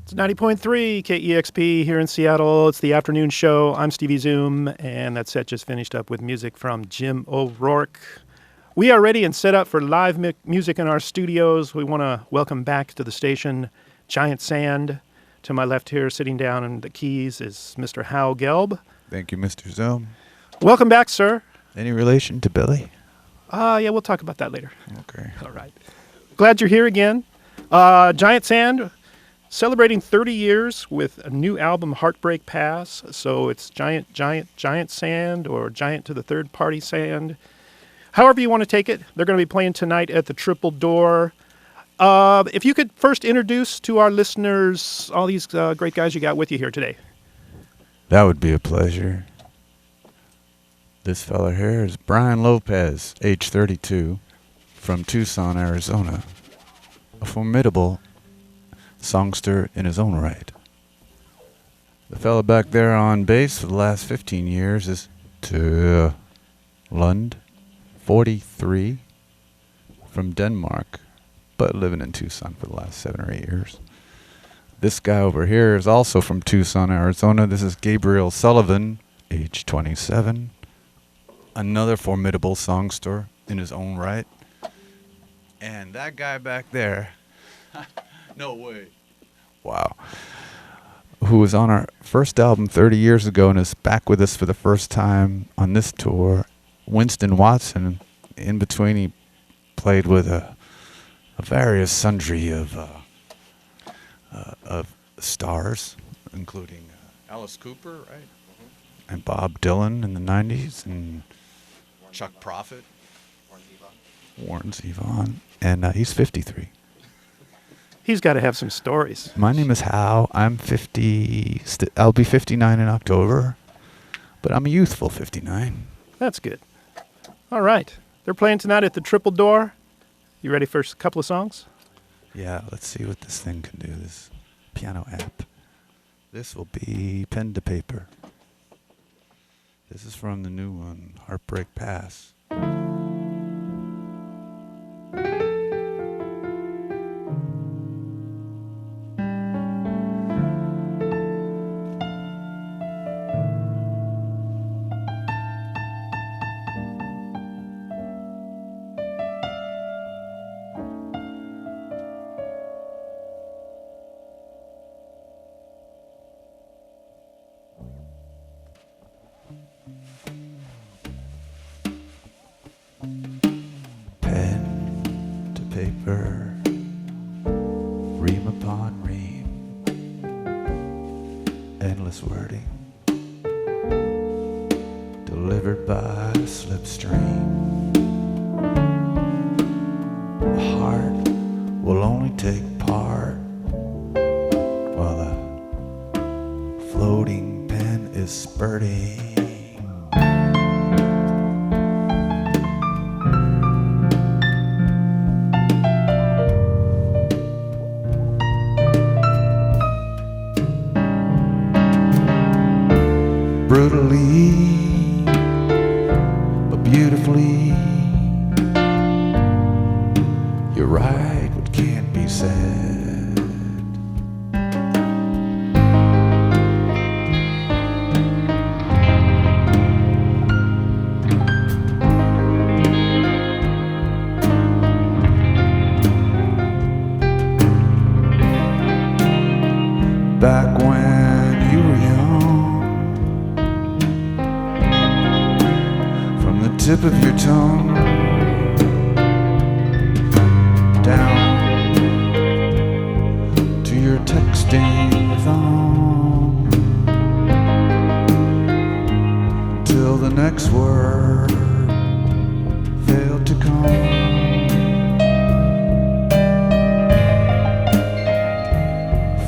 It's 90.3 KEXP here in Seattle. It's the afternoon show. I'm Stevie Zoom, and that set just finished up with music from Jim O'Rourke. We are ready and set up for live music in our studios. We want to welcome back to the station Giant Sand. To my left here, sitting down on the keys, is Mr. Hal Gelb. Thank you, Mr. Zoom. Welcome back, sir. Any relation to Billy? Yeah, we'll talk about that later. Okay. All right. Glad you're here again. Giant Sand celebrating 30 years with a new album, Heartbreak Pass. So it's Giant Sand or Giant to the Third Party Sand. However you want to take it. They're going to be playing tonight at the Triple Door. If you could first introduce to our listeners all these great guys you got with you here today. That would be a pleasure. This fella here is Brian Lopez, age 32, from Tucson, Arizona. A formidable songster in his own right. The fella back there on bass for the last 15 years is Lund, 43, from Denmark, but living in Tucson for the last 7 or 8 years. This guy over here is also from Tucson, Arizona. This is Gabriel Sullivan, age 27. Another formidable songster in his own right. And that guy back there, no way. Wow. Who was on our first album 30 years ago and is back with us for the first time on this tour, Winston Watson. In between, he played with a various sundry of stars, including Alice Cooper, right? And Bob Dylan in the 90s, and Chuck Prophet, Warren Zevon, and he's 53. He's got to have some stories. My name is Hal. I'm 50. I'll be 59 in October, but I'm a youthful 59. That's good. All right. They're playing tonight at the Triple Door. You ready for a couple of songs? Yeah, let's see what this thing can do, this piano app. This will be Pen to Paper. This is from the new one, Heartbreak Pass. Ream upon ream, endless wording, delivered by a slipstream. The heart will only take part while the floating pen is spurting. Brutally, but beautifully, you're right, what can't be said. Back when you were young, tip of your tongue down to your texting thumb till the next word failed to come.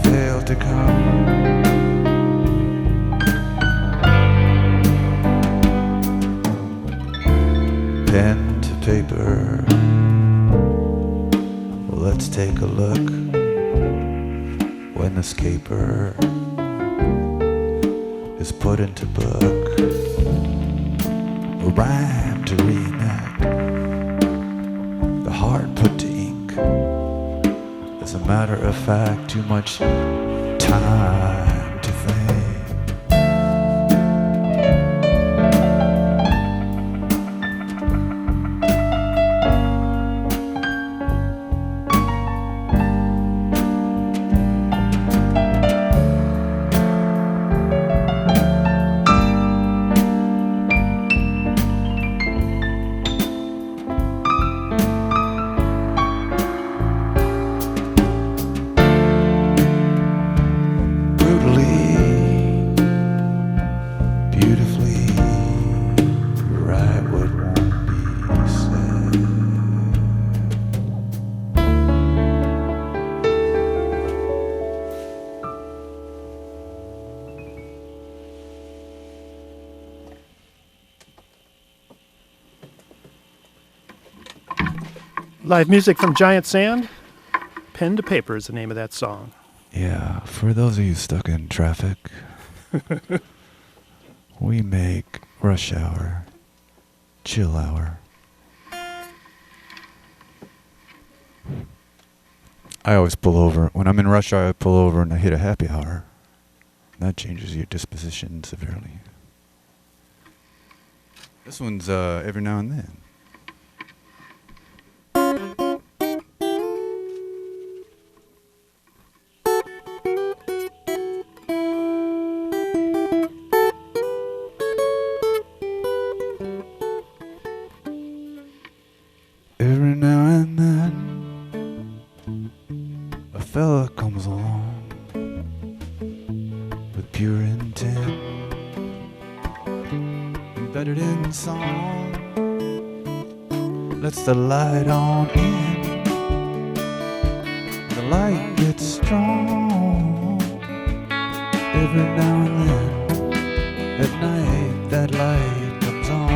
Failed to come. Pen to paper. Well, let's take a look when the scaper is put into book. A rhyme to reenact, the heart put to ink. As a matter of fact, too much time to think. Live music from Giant Sand. Pen to Paper is the name of that song. Yeah, for those of you stuck in traffic, we make rush hour, chill hour. I always pull over. When I'm in rush hour, I pull over and I hit a happy hour. That changes your disposition severely. This one's every now and then. Every now and then, a fella comes along with pure intent, embedded in song, lets the light on in. The light gets strong. Every now and then, at night, that light comes on.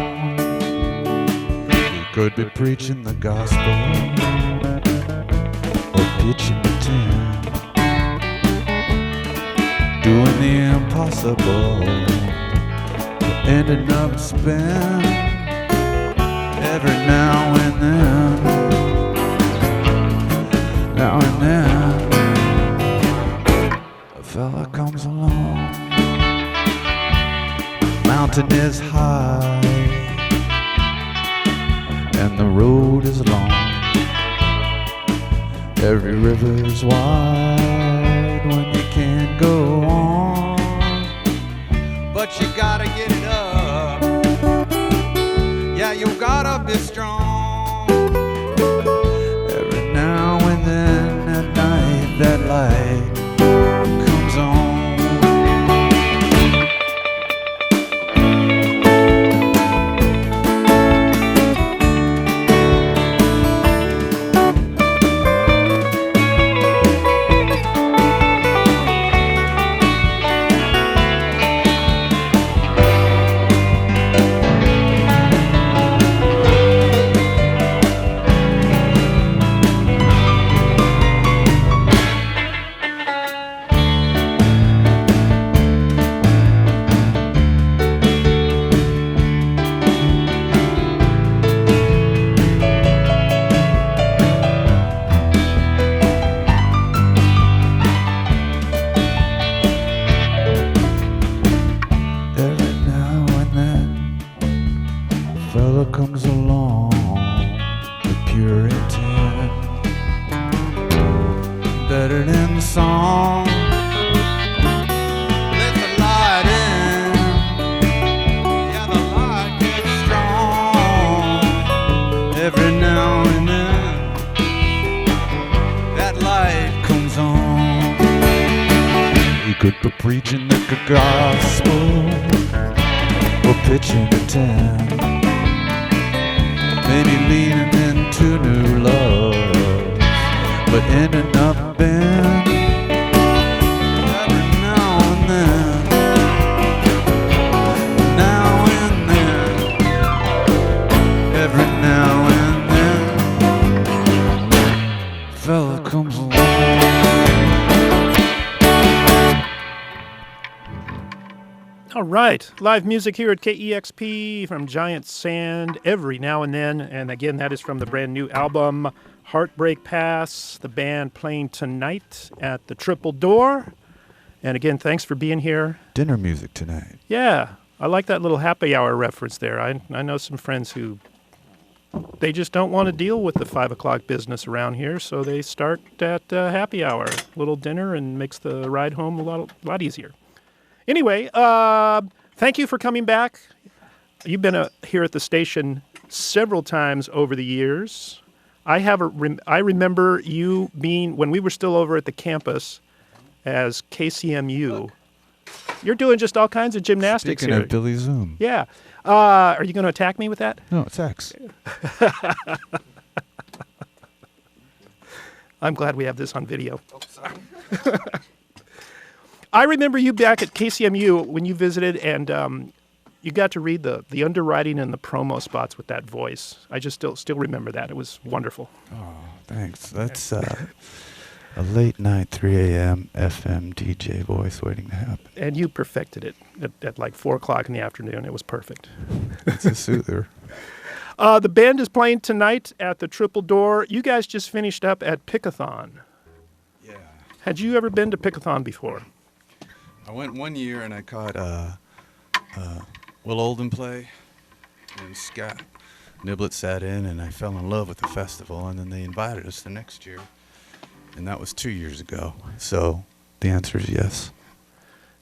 Could be preaching the gospel or pitching a tent, doing the impossible, but ending up spent. Every now and then, a fella comes along. Mountain is high and the road is long. Every river's wide when you can't go on, but you gotta get it up. Yeah, you gotta be strong. Every now and then at night, that light comes on. Comes along with pure intent, better than the song. Let the light in, yeah, the light gets strong. Every now and then, that light comes on. You could be preaching the gospel or pitching a tent, maybe leaning into new love, but ending up bent. Every now and then, every now and then, fella comes along. All right, live music here at KEXP from Giant Sand every now and then. And again, that is from the brand new album, Heartbreak Pass, the band playing tonight at the Triple Door. And again, thanks for being here. Dinner music tonight. Yeah, I like that little happy hour reference there. I know some friends who, they just don't want to deal with the 5 o'clock business around here, so they start at happy hour, little dinner, and makes the ride home a lot easier. Anyway, thank you for coming back. You've been here at the station several times over the years. I remember you being, when we were still over at the campus as KCMU. You're doing just all kinds of gymnastics Speaking here. of Billy Zoom. Yeah. Are you going to attack me with that? No, it's X. I'm glad we have this on video. Oh, sorry. I remember you back at KCMU when you visited, and you got to read the underwriting and the promo spots with that voice. I just still remember that. It was wonderful. Oh, thanks. That's a late night 3 a.m. FM DJ voice waiting to happen. And you perfected it at like 4 o'clock in the afternoon. It was perfect. It's a soother. The band is playing tonight at the Triple Door. You guys just finished up at Pickathon. Yeah. Had you ever been to Pickathon before? I went one year and I caught Will Oldham play, and Scott Niblett sat in, and I fell in love with the festival, and then they invited us the next year, and that was 2 years ago. So the answer is yes.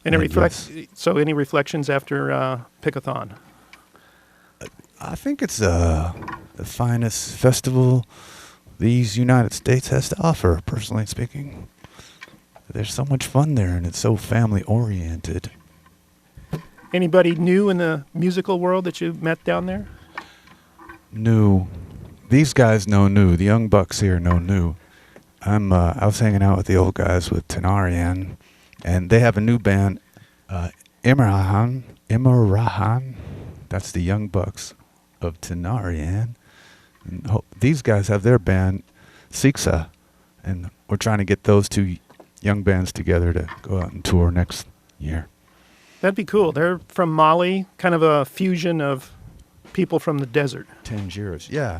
Yes. So any reflections after Pickathon? I think it's the finest festival these United States has to offer, personally speaking. There's so much fun there, and it's so family-oriented. Anybody new in the musical world that you met down there? New. These guys know new. The young bucks here know new. I was hanging out with the old guys with Tenarian, and they have a new band, Imarahan. That's the young bucks of Tenarian. And these guys have their band, Siksa, and we're trying to get those two young bands together to go out and tour next year. That'd be cool. They're from Mali, kind of a fusion of people from the desert. Tangiers. Yeah.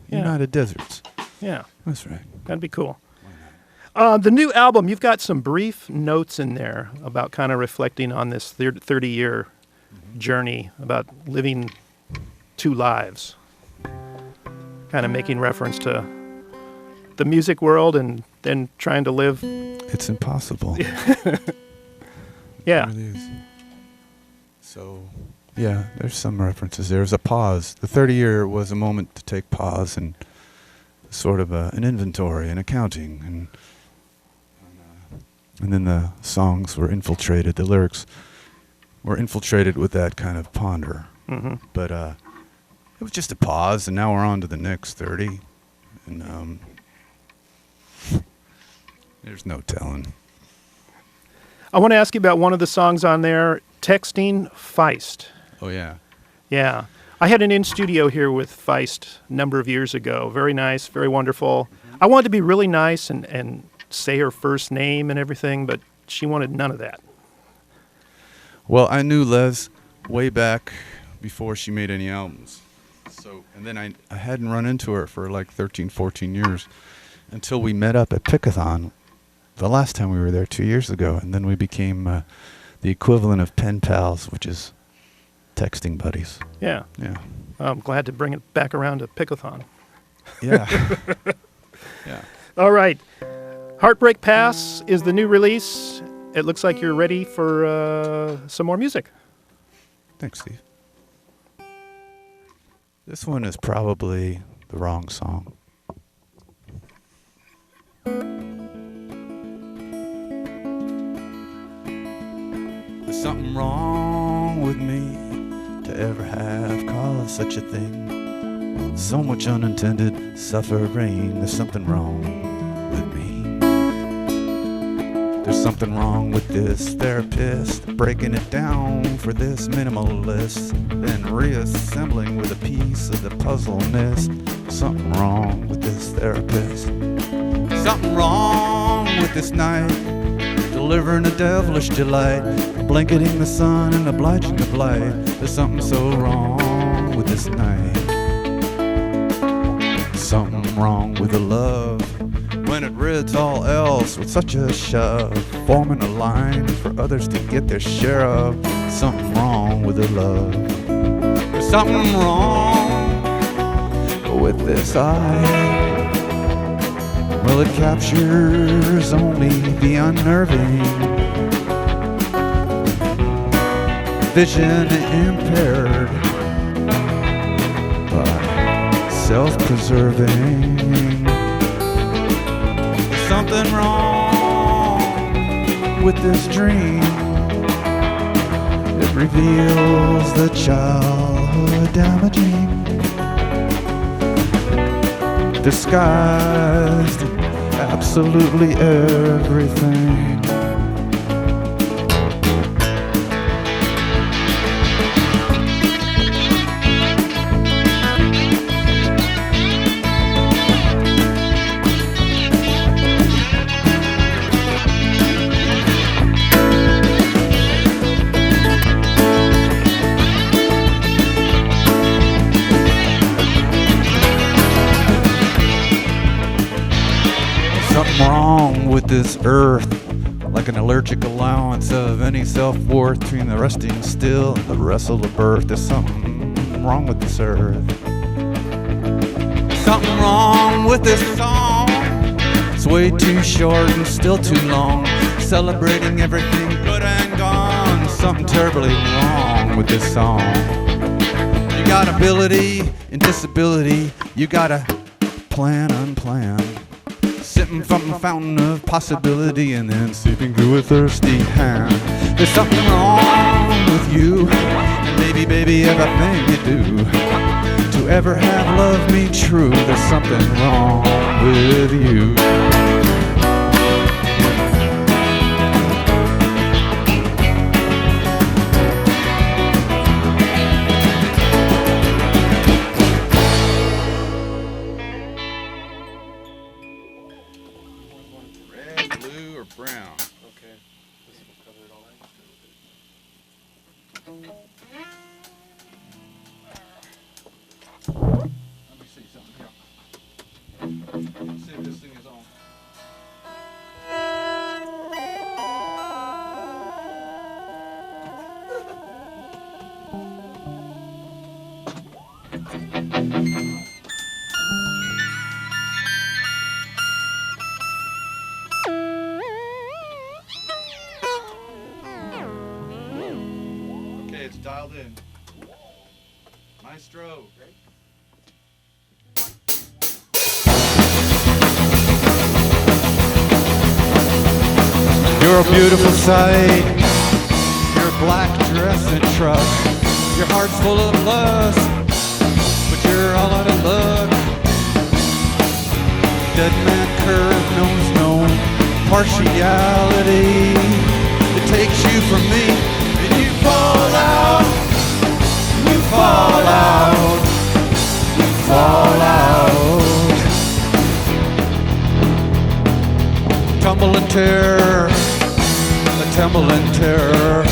United Deserts. Yeah. That's right. That'd be cool. The new album, you've got some brief notes in there about kind of reflecting on this 30-year journey about living 2 lives. Kind of making reference to the music world and then trying to live. It's impossible. Yeah. It really is. So, yeah, there's some references. There's a pause. The 30-year was a moment to take pause and sort of an inventory, an accounting, and then the songs were infiltrated. The lyrics were infiltrated with that kind of ponder. Mm-hmm. But it was just a pause, and now we're on to the next 30. And there's no telling. I want to ask you about one of the songs on there, Texting Feist. Oh, yeah. Yeah. I had an in-studio here with Feist a number of years ago. Very nice, very wonderful. I wanted to be really nice and say her first name and everything, but she wanted none of that. Well, I knew Les way back before she made any albums. And then I hadn't run into her for like 13, 14 years until we met up at Pickathon the last time we were there 2 years ago. And then we became the equivalent of pen pals, which is texting buddies. Yeah. Yeah. I'm glad to bring it back around to Pickathon. Yeah. Yeah. All right. Heartbreak Pass is the new release. It looks like you're ready for some more music. Thanks, Steve. This one is probably the wrong song. There's something wrong with me to ever have caused such a thing. So much unintended suffering. There's something wrong with me. There's something wrong with this therapist, breaking it down for this minimalist, then reassembling with a piece of the puzzleness. Something wrong with this therapist. Something wrong with this night, delivering a devilish delight, blanketing the sun and obliging the blight. There's something so wrong with this night. Something wrong with the love when it rids all else with such a shove, forming a line for others to get their share of. Something wrong with their love. There's something wrong with this eye. Well, it captures only the unnerving, vision impaired, but self-preserving. There's something wrong with this dream. It reveals the childhood damaging, disguised in absolutely everything. Wrong with this earth, like an allergic allowance of any self-worth between the resting still and the wrestle of birth. There's something wrong with this earth. Something wrong with this song. It's way too short and still too long, celebrating everything good and gone. Something terribly wrong with this song. You got ability and disability, you got a plan unplanned, sipping from a fountain of possibility and then sipping through a thirsty hand. There's something wrong with you, and maybe, baby, everything you do to ever have loved me true. There's something wrong with you. Brown. Okay. This will cover it all. Let me see something here. See if this thing is on. It's dialed in. Maestro. You're a beautiful sight. Your black dress and truck. Your heart's full of lust, but you're all out of luck. Dead man curve knows no partiality. It takes you from me. You fall out, you fall out, you fall out. Tumble and tear, a tumble and tear.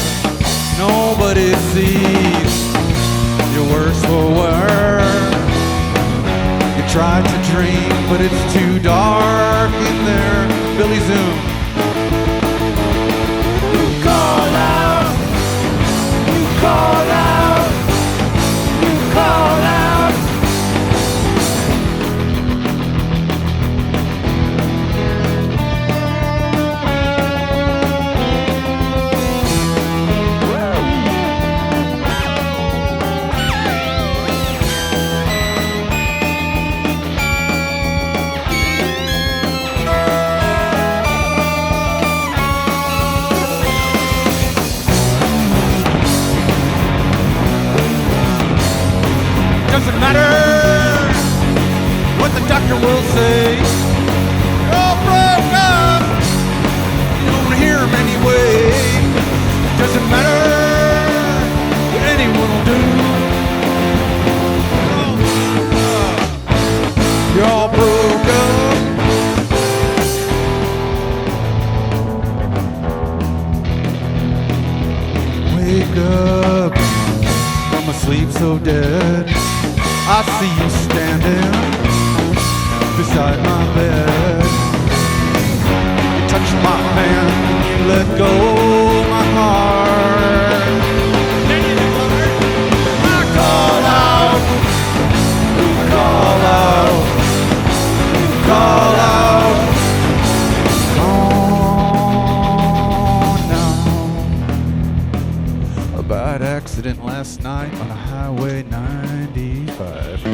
Nobody sees your worst for wear. You try to dream, but it's too dark in there. Billy Zoom. You call out. Call out, you call out. Doesn't matter what the doctor will say. You're all broke up. You don't hear him anyway. Doesn't matter what anyone will do. You're all broke up. Wake up from a sleep so dead. I see you standing beside my bed. when you let go my heart. I call out, call out, call out. On now. A bad accident last night on Highway 95.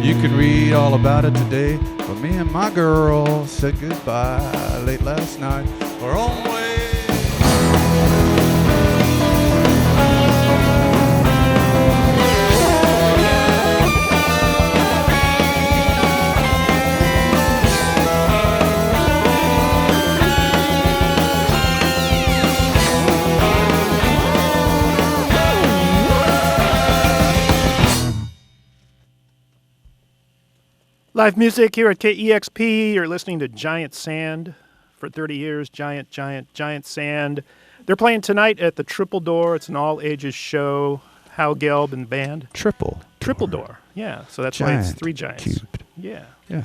You can read all about it today, but me and my girl said goodbye late last night. Our own way. Live music here at KEXP. You're listening to Giant Sand for 30 years. Giant Sand. They're playing tonight at the Triple Door. It's an all-ages show. Hal Gelb and band. Triple Door. Yeah, so that's Giant why it's 3 giants. Cubed. Yeah. Yeah.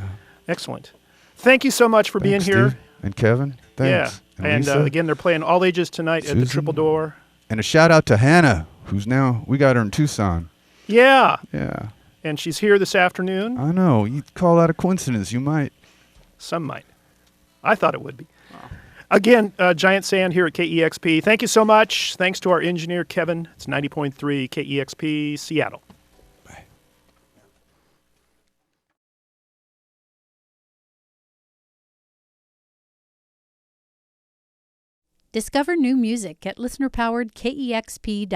Excellent. Thank you so much for being here. Steve and Kevin. Thanks. Yeah. And Lisa, again, they're playing all ages tonight at the Triple Door. And a shout out to Hannah, who's now, we got her in Tucson. Yeah. Yeah. And she's here this afternoon. I know. You call that a coincidence. You might. Some might. I thought it would be. Again, Giant Sand here at KEXP. Thank you so much. Thanks to our engineer, Kevin. It's 90.3 KEXP, Seattle. Bye. Discover new music at listener-powered KEXP.org.